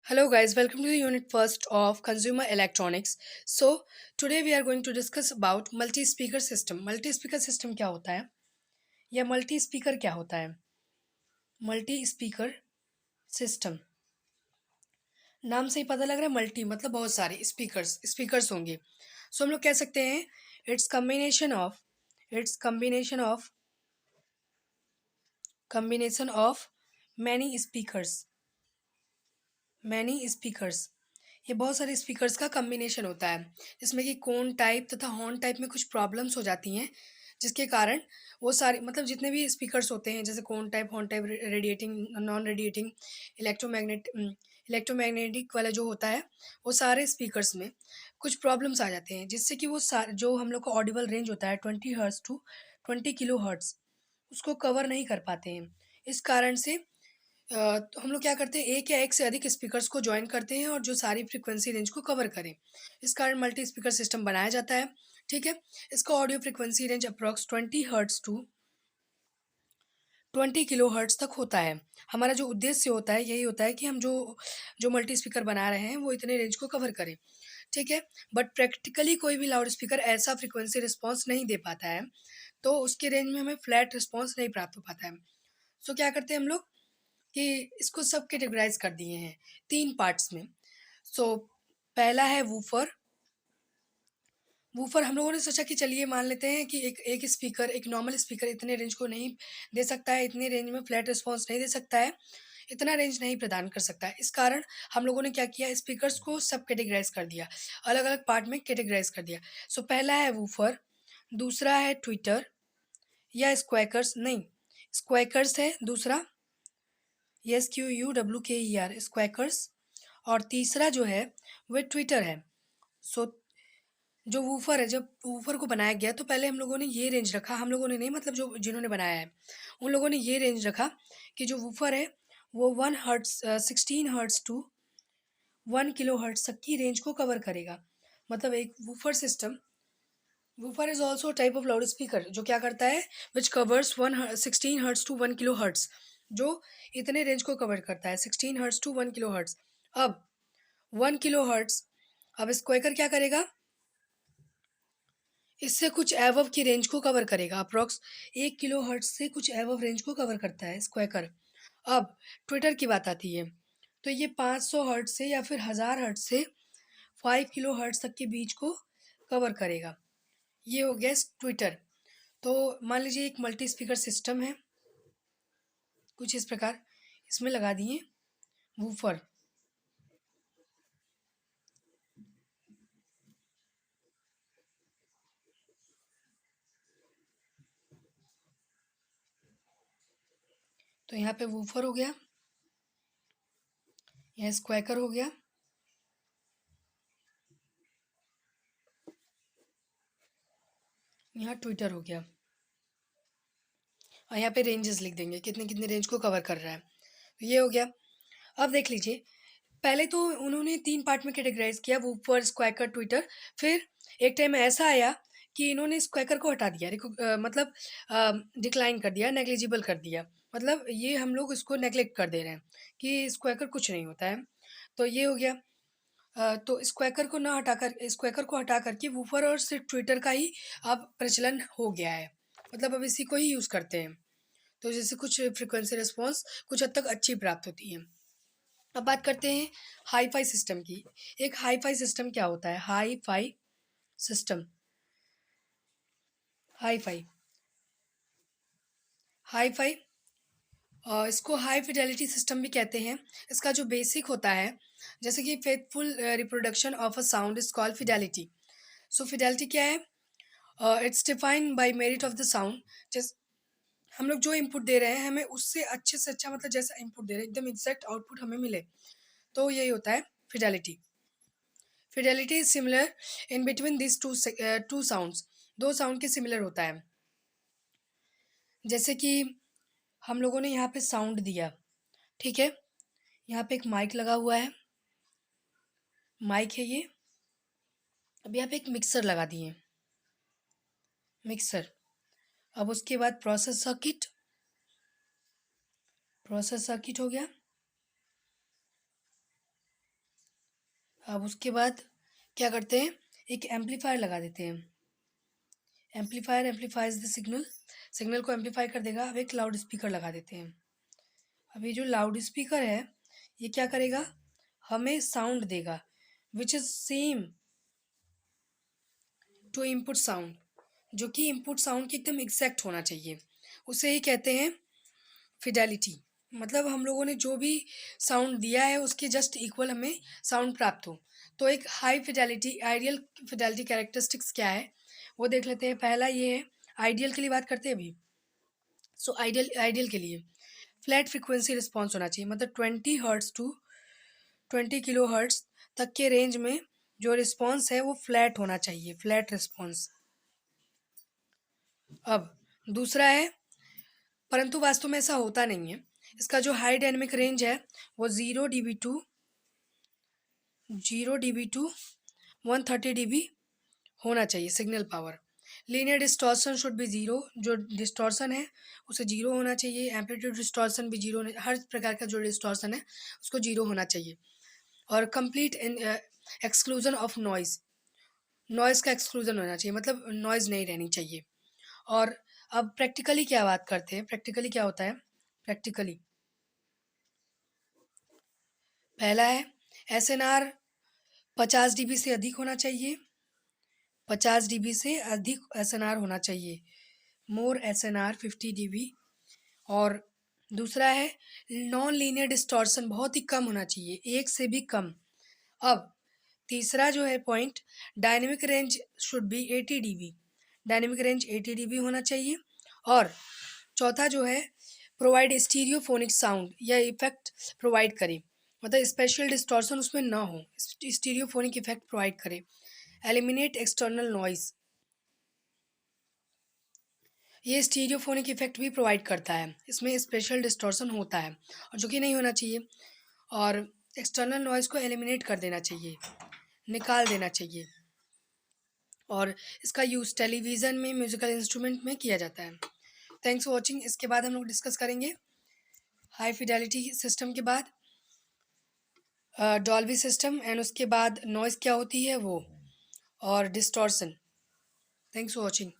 Hello guys, welcome to the unit first of consumer electronics. So today we are going to discuss about multi-speaker system. Multi-speaker system क्या होता है या multi-speaker क्या होता है? Multi-speaker system नाम से ही पता लग रहा है मल्टी मतलब बहुत सारे स्पीकर्स होंगे. सो हम लोग कह सकते हैं it's combination of many speakers. ये बहुत सारे स्पीकर्स का कम्बिनेशन होता है जिसमें कि कोन टाइप तथा हॉर्न टाइप में कुछ प्रॉब्लम्स हो जाती हैं जिसके कारण वो सारे मतलब जितने भी स्पीकर्स होते हैं जैसे cone type horn type radiating non radiating electromagnetic वाला जो होता है वो सारे स्पीकर्स में कुछ प्रॉब्लम्स आ जाते हैं जिससे कि वो जो हम लोग का ऑडिबल रेंज होता है 20 हर्ट्ज टू 20 किलो हर्ट्ज उसको कवर नहीं कर पाते हैं. इस कारण से तो हम लोग क्या करते हैं एक या एक से अधिक स्पीकर्स को जॉइन करते हैं और जो सारी फ्रीक्वेंसी रेंज को कवर करें. इस कारण मल्टी स्पीकर सिस्टम बनाया जाता है. ठीक है. इसका audio frequency range approx 20 hertz तक होता है. हमारा जो उद्देश्य होता है यही होता है कि हम जो जो मल्टी स्पीकर बना रहे हैं वो इतने रेंज को कवर करें. ठीक है. बट प्रैक्टिकली कोई भी लाउड स्पीकर ऐसा फ्रीक्वेंसी रिस्पॉन्स नहीं दे पाता है तो उसके रेंज में हमें फ्लैट रिस्पॉन्स नहीं प्राप्त हो पाता है. सो क्या करते हैं हम लोग कि इसको सब कैटेगराइज कर दिए हैं 3 पार्ट्स में. सो पहला है वूफर. वूफर हम लोगों ने सोचा कि चलिए मान लेते हैं कि एक नॉर्मल स्पीकर इतने रेंज को नहीं दे सकता है, इतने रेंज में फ्लैट रिस्पॉन्स नहीं दे सकता है, इतना रेंज नहीं प्रदान कर सकता है. इस कारण हम लोगों ने क्या किया स्पीकर्स को सब कैटेगराइज कर दिया, अलग-अलग पार्ट में कैटेगराइज कर दिया. सो पहला है वूफर, दूसरा है ट्विटर या स्क्वैकर्स नहीं, स्क्वैकर्स है दूसरा SQUWKER स्क्वैकर्स. और तीसरा जो है वह ट्विटर है. सो जो वूफर है जब वूफर को बनाया गया तो पहले हम लोगों ने ये रेंज रखा, हम लोगों ने नहीं मतलब जो जिन्होंने बनाया है उन लोगों ने ये रेंज रखा कि जो वूफर है वो 16 हर्ट्स टू 1 किलो हर्ट्स तक की रेंज को कवर करेगा. मतलब एक woofer is also type of loud speaker जो क्या करता है which covers 16 hertz to 1 kilo hertz, जो इतने रेंज को कवर करता है 16 हर्ट्स टू 1 किलो हर्ट्स. अब 1 किलो हर्ट्स, अब स्क्वायर क्या करेगा इससे कुछ एवव की रेंज को कवर करेगा. अप्रॉक्स 1 किलो हर्ट्स से कुछ एवव रेंज को कवर करता है स्क्वायर. अब ट्विटर की बात आती है तो ये 500 हर्ट्स से या फिर 1000 हर्ट्स से 5 किलो हर्ट्स तक के बीच को कवर करेगा. ये हो गया ट्विटर. तो मान लीजिए एक मल्टी स्पीकर सिस्टम है कुछ इस प्रकार, इसमें लगा दिए वूफर. तो यहाँ पे वूफर हो गया, यहाँ स्क्वैकर हो गया, यहाँ ट्विटर हो गया और यहाँ पे रेंजेस लिख देंगे कितने कितने रेंज को कवर कर रहा है. तो ये हो गया. अब देख लीजिए पहले तो उन्होंने 3 पार्ट में कैटेगराइज किया वूफर स्क्वैकर ट्विटर. फिर एक टाइम ऐसा आया कि इन्होंने स्क्वैकर को हटा दिया, मतलब डिक्लाइन कर दिया, नेग्लिजिबल कर दिया. मतलब ये हम लोग इसको नेग्लेक्ट कर दे रहे हैं कि स्क्वैकर कुछ नहीं होता है. तो ये हो गया. तो स्क्वैकर को हटा करके वूफर और सिर्फ ट्विटर का ही अब प्रचलन हो गया है. मतलब अब इसी को ही यूज़ करते हैं. तो जैसे कुछ फ्रिक्वेंसी रिस्पॉन्स कुछ हद तक अच्छी प्राप्त होती है. अब बात करते हैं हाई फाई सिस्टम की. एक हाई फाई सिस्टम क्या होता है? System hi fi hi fi इसको हाई फिडेलिटी सिस्टम भी कहते हैं. इसका जो बेसिक होता है जैसे कि faithful reproduction of a sound is called Fidelity. So Fidelity क्या है? It's defined by merit of the sound. जैसे हम लोग जो इनपुट दे रहे हैं हमें उससे अच्छे से अच्छा मतलब जैसा इनपुट दे रहे हैं एकदम एग्जैक्ट आउटपुट हमें मिले, तो यही होता है fidelity. Fidelity is similar in between this two sounds. दो साउंड के सिमिलर होता है. जैसे कि हम लोगों ने यहाँ पे साउंड दिया, ठीक है, यहाँ पे एक माइक लगा हुआ है, माइक है ये. अब यहाँ पे एक मिक्सर लगा दिए, मिक्सर. अब उसके बाद प्रोसेस सर्किट हो गया. अब उसके बाद क्या करते हैं, एक एम्पलीफायर लगा देते हैं। Amplifier amplifies the signal, signal को एम्पलीफाई कर देगा। अब एक लाउड स्पीकर लगा देते हैं। अब ये जो लाउड स्पीकर है ये क्या करेगा, हमें साउंड देगा which is same to input sound, जो कि इनपुट साउंड के एकदम एग्जैक्ट होना चाहिए। उसे ही कहते हैं फिडेलिटी। मतलब हम लोगों ने जो भी साउंड दिया है उसके जस्ट इक्वल हमें साउंड प्राप्त हो। तो एक high Fidelity, ideal Fidelity characteristics क्या है वो देख लेते हैं। पहला ये है, आइडियल के लिए बात करते हैं अभी। सो आइडियल आइडियल के लिए फ्लैट फ्रिक्वेंसी रिस्पॉन्स होना चाहिए, मतलब 20 हर्ट्स टू 20 किलो हर्ट्स तक के रेंज में जो रिस्पॉन्स है वो फ्लैट होना चाहिए, फ्लैट रिस्पॉन्स। अब दूसरा है, परंतु वास्तव में ऐसा होता नहीं है। इसका जो हाई डायनेमिक रेंज है वो 0 dB टू 130 dB होना चाहिए signal power. Linear distortion should be zero, जो डिस्टॉर्शन है उसे जीरो होना चाहिए। एम्पलीट्यूड डिस्टॉर्शन भी जीरो, हर प्रकार का जो डिस्टॉर्शन है उसको जीरो होना चाहिए। और complete exclusion of noise, noise का एक्सक्लूजन होना चाहिए, मतलब नॉइज़ नहीं रहनी चाहिए। और अब प्रैक्टिकली क्या बात करते हैं, प्रैक्टिकली क्या होता है। प्रैक्टिकली पहला है SNR 50 dB से अधिक होना चाहिए, 50 dB से अधिक SNR होना चाहिए, मोर SNR 50 dB। और दूसरा है नॉन लीनियर डिस्टॉर्शन बहुत ही कम होना चाहिए, एक से भी कम। अब तीसरा जो है point, dynamic range should be 80 dB, dynamic range 80 dB होना चाहिए। और चौथा जो है, प्रोवाइड स्टीरियोफोनिक साउंड या इफेक्ट प्रोवाइड करे, मतलब स्पेशल डिस्टॉर्शन उसमें ना हो, स्टीरियोफोनिक इफेक्ट प्रोवाइड करे। एलिमिनेट एक्सटर्नल नॉइज़, ये स्टीरियोफोनिक इफेक्ट भी प्रोवाइड करता है, इसमें स्पेशल डिस्टॉर्शन होता है और जो कि नहीं होना चाहिए। और एक्सटर्नल नॉइज़ को एलिमिनेट कर देना चाहिए, निकाल देना चाहिए। और इसका यूज़ टेलीविज़न में, म्यूज़िकल इंस्ट्रूमेंट में किया जाता है। Thanks for watching. इसके बाद हम लोग डिस्कस करेंगे हाई फिडेलिटी सिस्टम के बाद डॉल्बी सिस्टम, एंड उसके बाद नॉइज़ क्या होती है वो, और डिस्टॉर्शन। Thanks for watching.